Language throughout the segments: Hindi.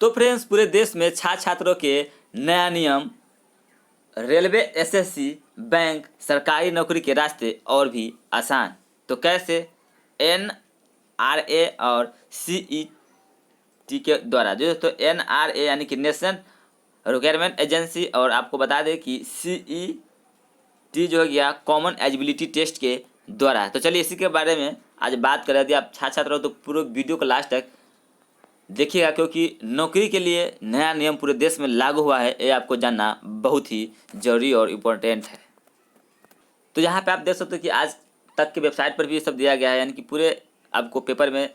तो फ्रेंड्स, पूरे देश में छात्रों के नया नियम, रेलवे, एसएससी, बैंक, सरकारी नौकरी के रास्ते और भी आसान। तो कैसे? एनआरए और सीईटी के द्वारा। जो दोस्तों एनआरए यानी कि नेशनल रिक्वायरमेंट एजेंसी, और आपको बता दें कि सीईटी जो हो गया कॉमन एलिजिबिलिटी टेस्ट के द्वारा। तो चलिए इसी के बारे में आज बात कर रहे थे। आप छात्र हो तो पूरे वीडियो को लास्ट तक देखिएगा, क्योंकि नौकरी के लिए नया नियम पूरे देश में लागू हुआ है, ये आपको जानना बहुत ही जरूरी और इम्पोर्टेंट है। तो यहाँ पे आप देख सकते हो कि आज तक की वेबसाइट पर भी ये सब दिया गया है, यानी कि पूरे आपको पेपर में,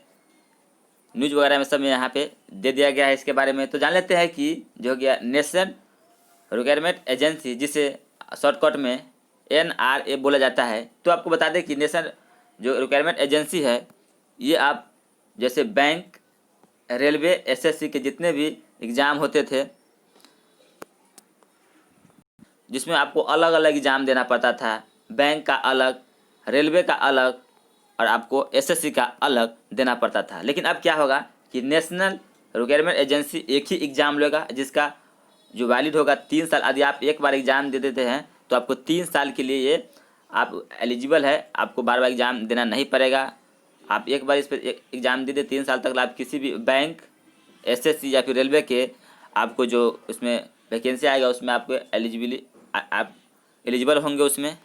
न्यूज़ वगैरह में सब में यहाँ पे दे दिया गया है इसके बारे में। तो जान लेते हैं कि जो हो गया नेशनल रिक्वायरमेंट एजेंसी, जिसे शॉर्टकट में एनआरए बोला जाता है। तो आपको बता दें कि नेशनल जो रिक्वायरमेंट एजेंसी है, ये आप जैसे बैंक, रेलवे, एसएससी के जितने भी एग्ज़ाम होते थे, जिसमें आपको अलग अलग एग्ज़ाम देना पड़ता था, बैंक का अलग, रेलवे का अलग और आपको एसएससी का अलग देना पड़ता था। लेकिन अब क्या होगा कि नेशनल रिक्वायरमेंट एजेंसी एक ही एग्ज़ाम लेगा, जिसका जो वैलिड होगा 3 साल। यदि आप एक बार एग्ज़ाम दे देते हैं तो आपको 3 साल के लिए ये आप एलिजिबल है, आपको बार बार एग्ज़ाम देना नहीं पड़ेगा। आप एक बार इस पर एग्ज़ाम दे दे 3 साल तक, आप किसी भी बैंक, एसएससी या फिर रेलवे के आपको जो उसमें वैकेंसी आएगा उसमें आपको आप एलिजिबल होंगे उसमें।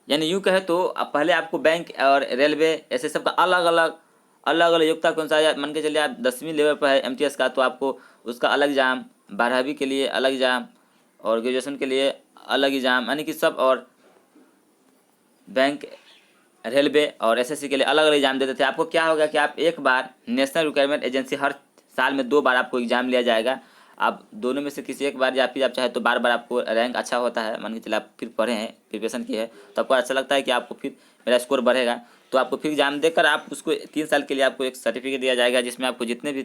यानी यूँ कहे तो अब पहले आपको बैंक और रेलवे ऐसे सब का अलग अलग योग्यता कौन सा है, मान के चलिए आप 10वीं लेवल पर है एमटीएस का, तो आपको उसका अलग एग्ज़ाम, 12वीं के लिए अलग एग्ज़ाम और ग्रेजुएशन के लिए अलग एग्ज़ाम, यानी कि सब, और बैंक, रेलवे और एसएससी के लिए अलग अलग एग्ज़ाम देते थे। आपको क्या होगा कि आप एक बार नेशनल रिक्वायरमेंट एजेंसी हर साल में 2 बार आपको एग्ज़ाम लिया जाएगा। आप दोनों में से किसी एक बार, या फिर आप चाहे तो बार बार, आपको रैंक अच्छा होता है, मान के चलिए आप फिर पढ़े हैं, प्रिपरेशन की है, तो आपको अच्छा लगता है कि आपको फिर मेरा स्कोर बढ़ेगा, तो आपको फिर एग्ज़ाम देकर आप उसको 3 साल के लिए आपको एक सर्टिफिकेट दिया जाएगा, जिसमें आपको जितने भी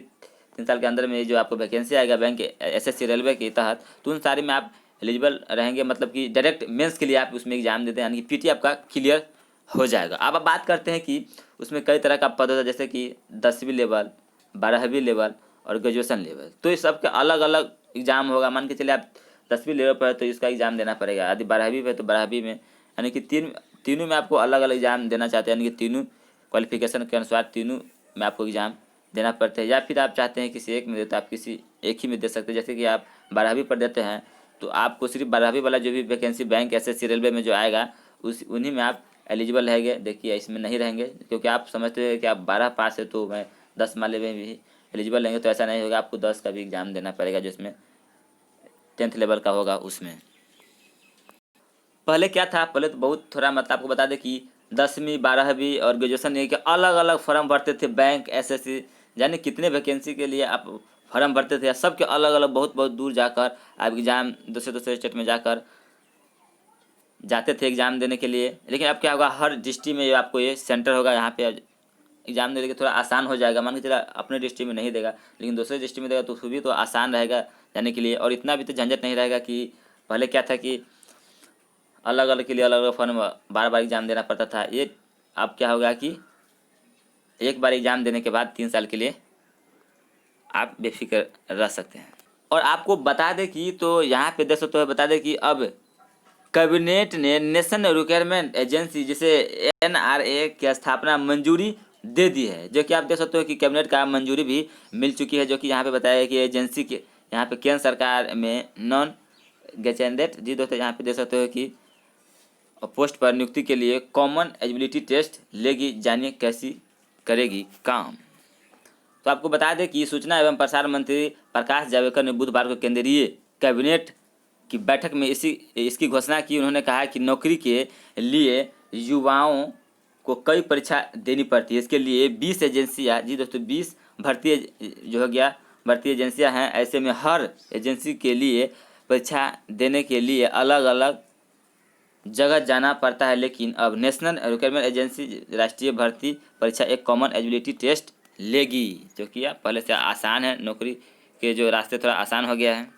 3 साल के अंदर में जो आपको वैकेंसी आएगा बैंक, एसएससी, रेलवे के तहत, तो उन सारे में आप एलिजिबल रहेंगे। मतलब कि डायरेक्ट मेंस के लिए आप उसमें एग्ज़ाम देते हैं, यानी कि पीटी आपका क्लियर हो जाएगा। अब आप बात करते हैं कि उसमें कई तरह का पद होता है, जैसे कि 10वीं लेवल, 12वीं लेवल और ग्रेजुएशन लेवल। तो इस सब के अलग अलग एग्ज़ाम होगा। मान के चलिए आप 10वीं लेवल पर है तो इसका एग्ज़ाम देना पड़ेगा, यदि 12वीं पे तो 12वीं में, यानी कि तीनों में आपको अलग अलग एग्ज़ाम देना चाहते हैं, यानी कि तीनों क्वालिफिकेशन के अनुसार तीनों में आपको एग्ज़ाम देना पड़ता है। या फिर आप चाहते हैं किसी एक में देते, आप किसी एक ही में दे सकते हैं। जैसे कि आप 12वीं पर देते हैं तो आपको सिर्फ 12वीं वाला जो भी वैकेंसी बैंक, एसएससी, रेलवे में जो आएगा उन्हीं में आप एलिजिबल रहेंगे। देखिए इसमें नहीं रहेंगे, क्योंकि आप समझते हैं कि आप 12 पास है तो मैं 10 वाले में भी एलिजिबल रहेंगे, तो ऐसा नहीं होगा। आपको 10 का भी एग्ज़ाम देना पड़ेगा, जिसमें 10th लेवल का होगा। उसमें पहले क्या था, पहले तो बहुत थोड़ा, मतलब आपको बता दें कि 10वीं, 12वीं और ग्रेजुएशन ये कि अलग अलग फॉर्म भरते थे बैंक, एसएससी, यानी कितने वैकेंसी के लिए आप फॉर्म भरते थे, सबके अलग अलग बहुत बहुत दूर जाकर आप एग्ज़ाम दूसरे स्टेट में जाकर जाते थे एग्ज़ाम देने के लिए। लेकिन अब क्या होगा, हर डिस्ट्रिक्ट में आपको ये सेंटर होगा, यहाँ पे एग्ज़ाम देने के थोड़ा आसान हो जाएगा। मान के चला अपने डिस्ट्रिक्ट में नहीं देगा लेकिन दूसरे डिस्ट्रिक्ट में देगा, तो भी तो आसान रहेगा जाने के लिए, और इतना भी तो झंझट नहीं रहेगा। कि पहले क्या था कि अलग अलग के लिए अलग अलग फॉर्म बार बार एग्ज़ाम देना पड़ता था। ये अब क्या होगा कि एक बार एग्ज़ाम देने के बाद 3 साल के लिए आप बेफिक्र रह सकते हैं। और आपको बता दें कि तो यहाँ पे देख सकते हो, बता दें कि अब कैबिनेट ने नेशनल रिक्वायरमेंट एजेंसी, जिसे एनआरए की स्थापना मंजूरी दे दी है, जो कि आप देख सकते हो कि कैबिनेट का मंजूरी भी मिल चुकी है। जो कि यहाँ पे बताया है कि एजेंसी के यहाँ पे केंद्र सरकार में नॉन गैजेटेड, जी दोस्तों यहाँ पे देख सकते हो कि पोस्ट पर नियुक्ति के लिए कॉमन एलिजिबिलिटी टेस्ट लेगी। जानिए कैसी करेगी काम। तो आपको बता दें कि सूचना एवं प्रसारण मंत्री प्रकाश जावड़ेकर ने बुधवार को केंद्रीय कैबिनेट की बैठक में इसकी घोषणा की। उन्होंने कहा कि नौकरी के लिए युवाओं को कई परीक्षा देनी पड़ती है। इसके लिए 20 एजेंसियाँ, जी दोस्तों 20 भर्ती जो हो गया भर्ती एजेंसियाँ हैं। ऐसे में हर एजेंसी के लिए परीक्षा देने के लिए अलग अलग जगह जाना पड़ता है। लेकिन अब नेशनल रिक्वायरमेंट एजेंसी राष्ट्रीय भर्ती परीक्षा एक कॉमन एलिजिबिलिटी टेस्ट लेगी, जो कि पहले से आसान है। नौकरी के जो रास्ते थोड़ा आसान हो गया है।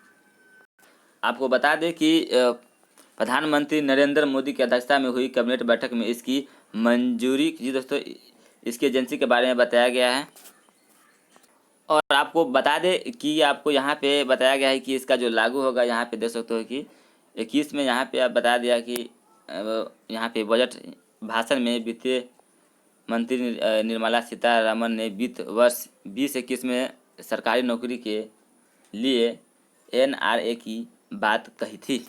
आपको बता दें कि प्रधानमंत्री नरेंद्र मोदी की अध्यक्षता में हुई कैबिनेट बैठक में इसकी मंजूरी, जी दोस्तों इसकी एजेंसी के बारे में बताया गया है। और आपको बता दें कि आपको यहाँ पे बताया गया है कि इसका जो लागू होगा, यहाँ पे देख सकते हो कि 21 में यहाँ पे आप बता दिया कि यहाँ पे बजट भाषण में वित्तीय मंत्री निर्मला सीतारमन ने वित्त वर्ष 2021 में सरकारी नौकरी के लिए एनआरए की बात कही थी।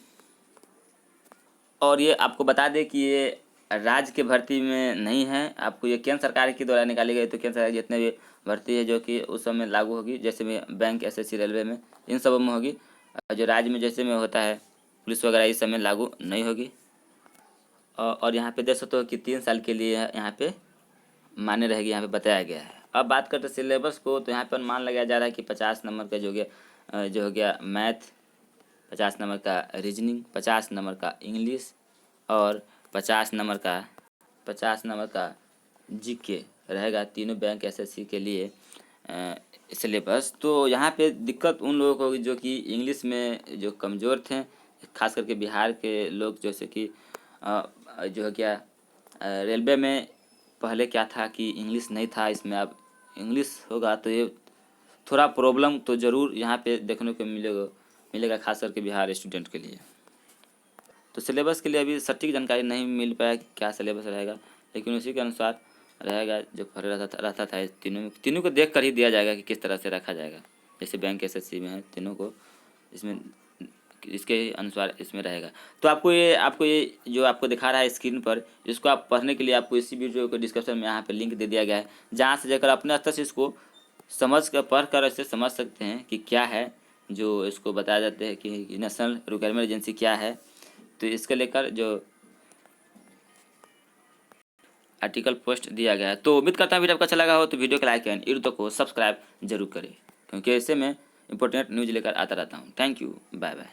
और ये आपको बता दें कि ये राज्य के भर्ती में नहीं है, आपको ये केंद्र सरकार के द्वारा निकाली गई। तो केंद्र सरकार जितने भी भर्ती है जो कि उस समय लागू होगी, जैसे में बैंक, एसएससी, रेलवे में, इन सब में होगी। जो राज्य में जैसे में होता है पुलिस वगैरह, इस समय लागू नहीं होगी। और यहाँ पे देख सकते हो कि 3 साल के लिए यहाँ पे मान्य रहेगी, यहाँ पे बताया गया है। अब बात करते हैं सिलेबस को, तो यहाँ पर अनुमान लगाया जा रहा है कि 50 नंबर का जो हो गया मैथ, 50 नंबर का रीजनिंग, 50 नंबर का इंग्लिश और 50 नंबर का जीके रहेगा, तीनों बैंक एसएससी के लिए सिलेबस। तो यहाँ पे दिक्कत उन लोगों को होगी जो कि इंग्लिश में जो कमज़ोर थे, खास करके बिहार के लोग, जैसे कि जो है क्या रेलवे में पहले क्या था कि इंग्लिश नहीं था, इसमें अब इंग्लिश होगा, तो ये थोड़ा प्रॉब्लम तो ज़रूर यहाँ पे देखने को मिलेगा खास करके बिहार स्टूडेंट के लिए। तो सिलेबस के लिए अभी सटीक जानकारी नहीं मिल पाया कि क्या सिलेबस रहेगा, लेकिन उसी के अनुसार रहेगा जो पहले रहता था। तीनों को देख कर ही दिया जाएगा कि किस तरह से रखा जाएगा। जैसे बैंक एसएससी में है, तीनों को इसमें इसके अनुसार इसमें रहेगा। तो आपको ये जो आपको दिखा रहा है स्क्रीन पर, इसको आप पढ़ने के लिए आपको इसी वीडियो के डिस्क्रिप्शन में यहाँ पे लिंक दे दिया गया है, जहाँ से जाकर अपने स्तर से इसको समझ कर पढ़ कर ऐसे समझ सकते हैं कि क्या है जो इसको बताया जाता है कि नेशनल रिक्वायरमेंट एजेंसी क्या है। तो इसके लेकर जो आर्टिकल पोस्ट दिया गया है। तो उम्मीद करता हूँ वीडियो आपको अच्छा लगा हो, तो वीडियो को लाइक एंड यूट्यूब को सब्सक्राइब जरूर करें, क्योंकि ऐसे में इंपॉर्टेंट न्यूज़ लेकर आता रहता हूँ। Thank you, bye bye.